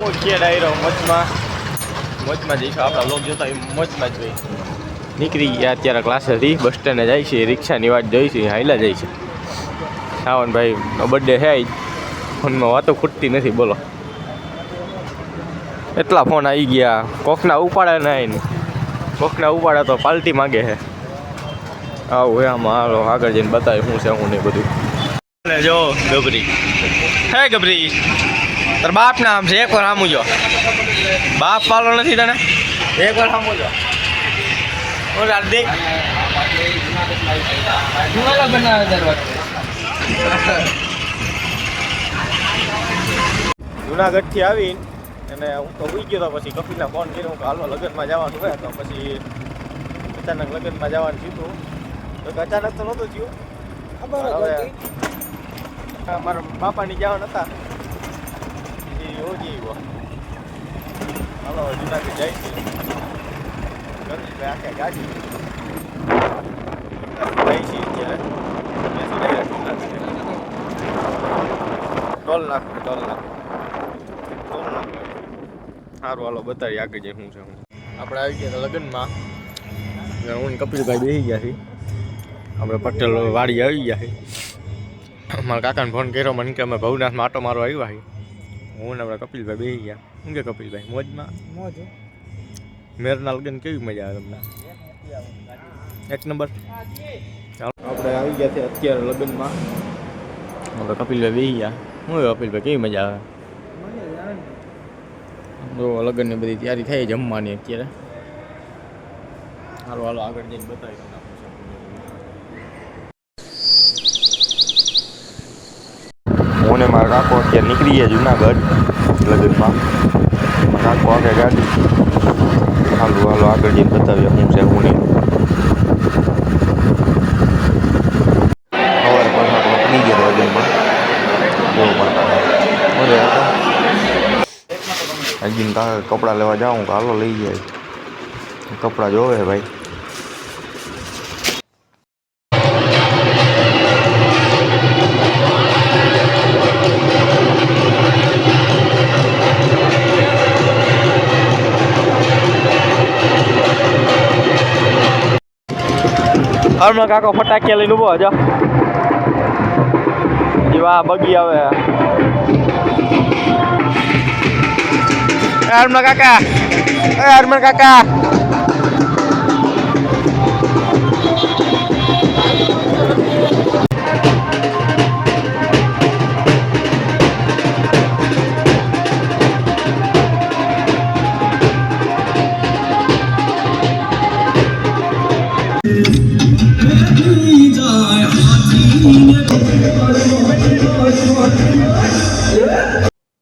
ડાયરો મોજમાં જઈશું આપણા લોક જોતા મોજમાં જ નીકળી ગયા અત્યારે ક્લાસેથી બસ સ્ટેન્ડે જાય છે રિક્ષાની વાત જોઈ છે હાઈલા જાય છે સાવનભાઈ બર્થડે છે ફોનમાં વાતો ખૂટતી નથી બોલો એટલા ફોન આવી ગયા કોકના ઉપાડે નહીં કોકના ઉપાડે તો પાલટી માગે છે આવું આમાં હાલો આગળ જઈને બતાવ્યું શું છે હું નહીં બધું જો ગબરી હે ગબરી તાર બાપ નામ છે એક વાર સામું જો બાપ પાલો નથી તને એક વાર સામું જો જુનાગઢ થી આવીને અને હું તો ઉઈ ગયો તો પછી કપિલને ફોન કર્યો હું હાલવા લગ્નમાં જવાનું હોય તો પછી અચાનક લગ્નમાં જવાનું થયું તો અચાનક તો નહોતું થયું હવે મારા બાપાની જવાના હતા યોજી હાલો જુનાગઢ જાય છે આખે ગાડી જાય છે અત્યારે ટોલ નાખ સારું હાલો બતાવી આગળ જાય શું છે હું આપણે આવી ગયા લગ્નમાં હું કપિલભાઈ બેસી ગયા છીએ આપણે પટેલ વાડી આવી ગયા છે મારા કાકાને ફોન કર્યો મને કે અમે ભવનાથમાં આટો મારો આવ્યા છે હું ને આપણા કપિલભાઈ બેસી ગયા શું કે કપિલભાઈ મોજમાં મોજ મેરના લગ્ન કેવી મજા આવે તમને એક નંબર આપણે આવી ગયા છે અત્યારે લગ્નમાં આપણે કપિલભાઈ બેસી ગયા શું કપિલભાઈ કેવી મજા આવે જો લગ્નની બધી તૈયારી થઈ જમવાની અત્યારે હાલો હાલો આગળ જઈને બતાવી હું ને મારા કાકો અત્યારે નીકળી ગયા જુનાગઢ લગ્નમાં કાકો આગળ ગાડી હાલો હાલો આગળ જઈને બતાવીએ શું છે હું નહીં સવારે પણ નીકળી ગયા લગ્નમાં બહુ પડતા હજી કપડાં લેવા જાઉં હાલો લઈ જાય કપડાં જોવે ભાઈ હમણાં કાકો ફટાકિયા લઈને ઉભો હજો જેવા બગી આવે હરમણ કાકા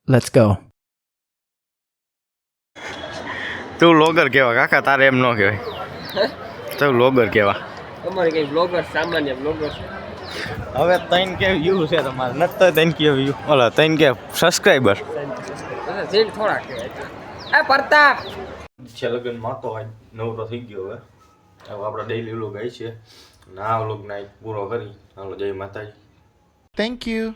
Let's go. તું લોગર કેવા કાકા તારે એમ ન કહેવાય તું લોગર કેવા તમારે કઈ બ્લોગર સામાન્ય બ્લોગર છે હવે તૈન કે વ્યૂ છે તમારે નથી તો તૈન કે વ્યૂ ઓલા તૈન કે સબસ્ક્રાઈબર જેલ થોડા કહેવાય એ પ્રતાપ છે લગ્નમાં તો આજ નવરો થઈ ગયો હવે આપણે ડેઈલી વ્લોગ આવી છે ના વ્લોગ ના પૂરો કરી હાલો જય માતાજી Thank you.